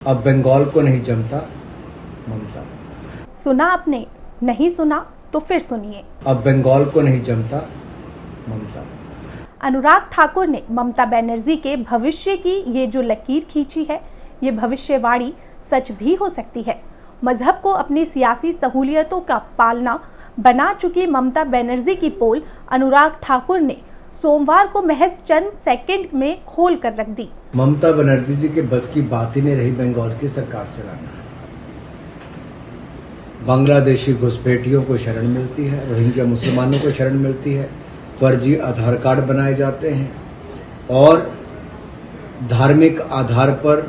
अब बंगाल को नहीं जमता ममता। सुना आपने? नहीं सुना तो फिर सुनिए। अब बंगाल को नहीं जमता ममता। अनुराग ठाकुर ने ममता बनर्जी के भविष्य की ये जो लकीर खींची है, ये भविष्यवाणी सच भी हो सकती है। मजहब को अपनी सियासी सहूलियतों का पालना बना चुकी ममता बनर्जी की पोल अनुराग ठाकुर ने सोमवार को महज चंद सेकंड में खोल कर रख दी। ममता बनर्जी जी के बस की बात ही नहीं रही बंगाल की सरकार चलाना। बांग्लादेशी घुसपैठियों को शरण मिलती है, रोहिंग्या मुसलमानों को शरण मिलती है, फर्जी आधार कार्ड बनाए जाते हैं और धार्मिक आधार पर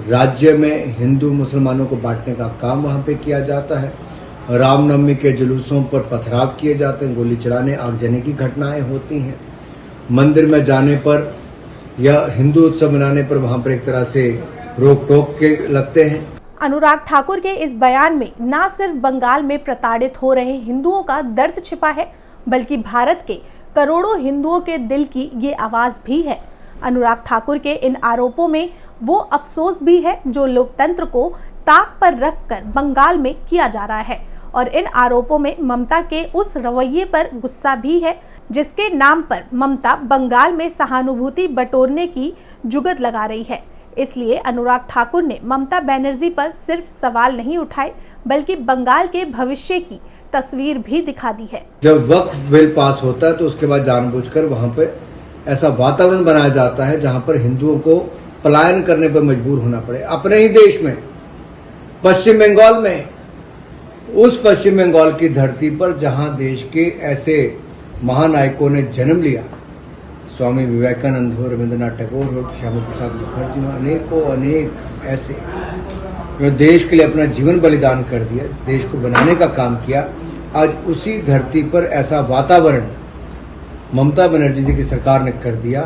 राज्य में हिंदू मुसलमानों को बांटने का काम वहां पे किया जाता है। रामनवमी के जुलूसों पर पथराव किए जाते हैं, गोली चलाने आगजनी की घटनाएं होती हैं। मंदिर में जाने पर या हिंदू उत्सव मनाने पर वहां पर एक तरह से रोक टोक के लगते हैं। अनुराग ठाकुर के इस बयान में न सिर्फ बंगाल में प्रताड़ित हो रहे हिंदुओं का दर्द छिपा है, बल्कि भारत के करोड़ों हिंदुओं के दिल की ये आवाज भी है। अनुराग ठाकुर के इन आरोपों में वो अफसोस भी है जो लोकतंत्र को ताक पर रखकर बंगाल में किया जा रहा है, और इन आरोपों में ममता के उस रवैये पर गुस्सा भी है जिसके नाम पर ममता बंगाल में सहानुभूति बटोरने की जुगत लगा रही है। इसलिए अनुराग ठाकुर ने ममता बनर्जी पर सिर्फ सवाल नहीं उठाए, बल्कि बंगाल के भविष्य की तस्वीर भी दिखा दी है। जब वक्फ बिल पास होता है तो उसके बाद जानबूझकर वहां पे ऐसा वातावरण बनाया जाता है जहां पर हिंदुओं को पलायन करने पर मजबूर होना पड़े। अपने ही देश में पश्चिम बंगाल में, उस पश्चिम बंगाल की धरती पर जहां देश के ऐसे महानायकों ने जन्म लिया, स्वामी विवेकानंद हो, रविंद्रनाथ टैगोर हो, श्यामा प्रसाद मुखर्जी हो, अनेक ऐसे जो देश के लिए अपना जीवन बलिदान कर दिया, देश को बनाने का काम किया। आज उसी धरती पर ऐसा वातावरण ममता बनर्जी जी की सरकार ने कर दिया।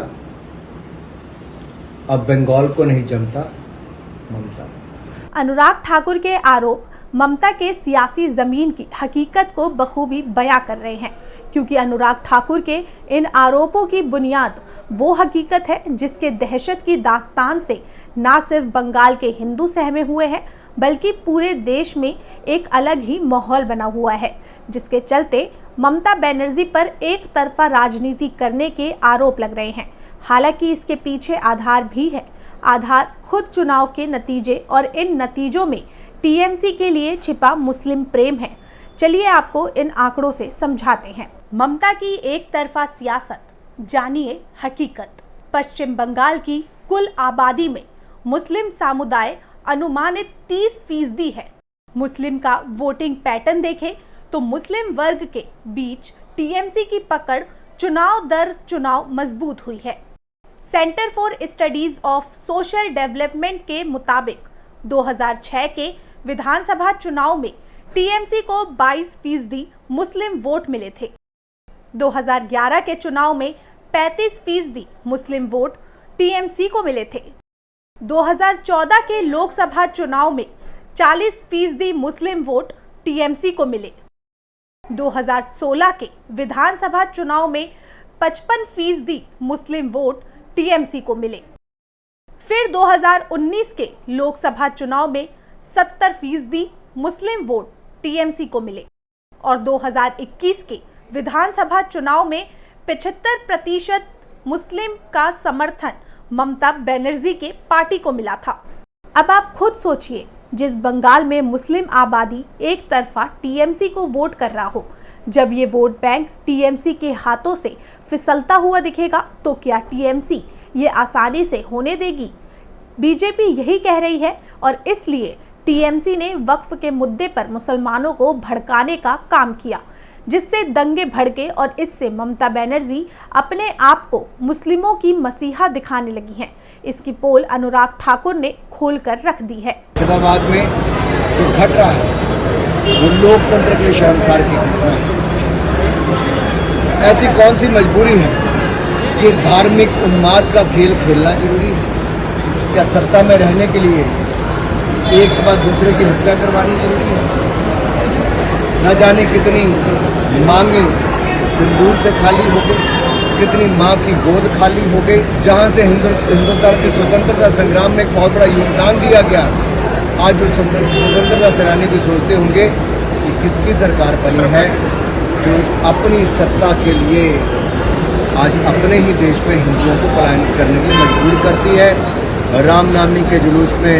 अब बंगाल को नहीं जमता ममता। अनुराग ठाकुर के आरोप ममता के सियासी जमीन की हकीकत को बखूबी बयां कर रहे हैं, क्योंकि अनुराग ठाकुर के इन आरोपों की बुनियाद वो हकीकत है जिसके दहशत की दास्तान से न सिर्फ बंगाल के हिंदू सहमे हुए हैं, बल्कि पूरे देश में एक अलग ही माहौल बना हुआ है, जिसके चलते ममता बनर्जी पर एक तरफा राजनीति करने के आरोप लग रहे हैं। हालांकि इसके पीछे आधार भी है। आधार खुद चुनाव के नतीजे और इन नतीजों में टीएमसी के लिए छिपा मुस्लिम प्रेम है। चलिए आपको इन आंकड़ों से समझाते हैं। ममता की एक तरफा सियासत, जानिए हकीकत। पश्चिम बंगाल की कुल आबादी में मुस्लिम समुदाय अनुमानित 30% है। मुस्लिम का वोटिंग पैटर्न देखें तो मुस्लिम वर्ग के बीच टीएमसी की पकड़ चुनाव दर चुनाव मजबूत हुई है। Centre for studies of social development के मुताबिक 2006 के विधानसभा चुनाव में टीएमसी को 22% मुस्लिम वोट मिले थे। 2011 के चुनाव में 35% मुस्लिम वोट टीएमसी को मिले थे। 2014 के लोकसभा चुनाव में 40% मुस्लिम वोट टीएमसी को मिले। 2016 के विधानसभा चुनाव में 55% मुस्लिम वोट टीएमसी को मिले। फिर 2019 के लोकसभा चुनाव में 70% मुस्लिम वोट टीएमसी को मिले और 2021 के विधानसभा चुनाव में 75% मुस्लिम का समर्थन ममता बनर्जी के पार्टी को मिला था। अब आप खुद सोचिए, जिस बंगाल में मुस्लिम आबादी एक तरफा टीएमसी को वोट कर रहा हो, जब ये वोट बैंक टीएमसी के हाथों से फिसलता हुआ दिखेगा तो क्या टीएमसी ये आसानी से होने देगी? बीजेपी यही कह रही है और इसलिए टीएमसी ने वक्फ के मुद्दे पर मुसलमानों को भड़काने का काम किया, जिससे दंगे भड़के और इससे ममता बनर्जी अपने आप को मुस्लिमों की मसीहा दिखाने लगी हैं। इसकी पोल अनुराग ठाकुर ने खोलकर रख दी है। मुर्शिदाबाद में जो घट रहा है वो लोकतंत्र के शर्मसार की घटना है। ऐसी कौन सी मजबूरी है कि धार्मिक उन्माद का खेल खेलना जरूरी है? क्या सत्ता में रहने के लिए एक के बाद दूसरे की हत्या करवानी जरूरी है? न जाने कितनी मांगे सिंदूर से खाली हो गई। कितनी माँ की गोद खाली हो गई, जहाँ से हिंदुस्तान की स्वतंत्रता संग्राम में एक बहुत बड़ा योगदान दिया गया। आज उस स्वतंत्रता सेनानी भी सोचते होंगे कि किसकी सरकार बनी है जो अपनी सत्ता के लिए आज अपने ही देश में हिंदुओं को पलायन करने के लिए मजबूर करती है। रामनामी के जुलूस में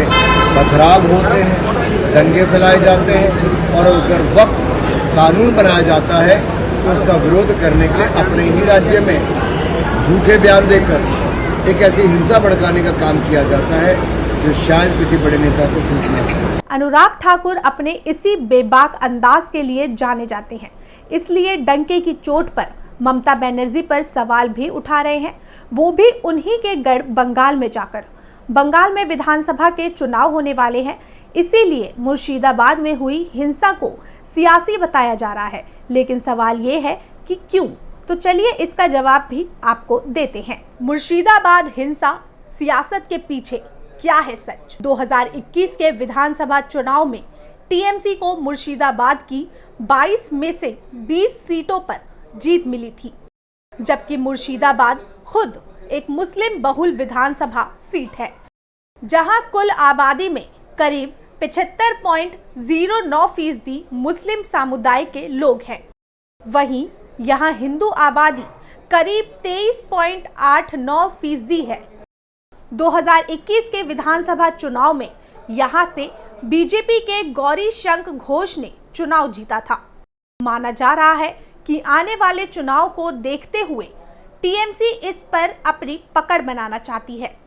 पथराव होते हैं, दंगे फैलाए जाते हैं और अगर वक्त कानून बनाया जाता है तो उसका विरोध करने के लिए अपने ही राज्य में झूठे बयान देकर एक ऐसी हिंसा भड़काने का काम किया जाता है जो शायद किसी बड़े नेता को सूचना है। अनुराग ठाकुर अपने इसी बेबाक अंदाज के लिए जाने जाते हैं, इसलिए डंके की चोट पर ममता बनर्जी पर सवाल भी उठा रहे हैं, वो भी उन्हीं के गढ़ बंगाल में जाकर। बंगाल में विधानसभा के चुनाव होने वाले हैं, इसीलिए मुर्शिदाबाद में हुई हिंसा को सियासी बताया जा रहा है। लेकिन सवाल ये है कि क्यों? तो चलिए इसका जवाब भी आपको देते हैं। मुर्शिदाबाद हिंसा सियासत के पीछे क्या है सच? 2021 के विधानसभा चुनाव में टीएमसी को मुर्शिदाबाद की 22 में से 20 सीटों पर जीत मिली थी, जबकि मुर्शिदाबाद खुद एक मुस्लिम बहुल विधानसभा सीट है, जहां कुल आबादी में करीब 75.09% मुस्लिम समुदाय के लोग हैं। वहीं यहां हिंदू आबादी करीब 23.89% है। 2021 के विधानसभा चुनाव में यहां से बीजेपी के गौरी शंकर घोष ने चुनाव जीता था। माना जा रहा है कि आने वाले चुनाव को देखते हुए टीएमसी इस पर अपनी पकड़ बनाना चाहती है।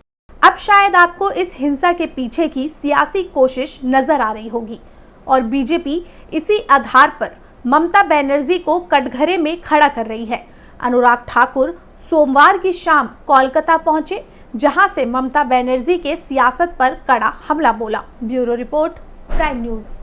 अब शायद आपको इस हिंसा के पीछे की सियासी कोशिश नजर आ रही होगी और बीजेपी इसी आधार पर ममता बनर्जी को कटघरे में खड़ा कर रही है। अनुराग ठाकुर सोमवार की शाम कोलकाता पहुंचे, जहां से ममता बनर्जी के सियासत पर कड़ा हमला बोला। Bureau report, prime news.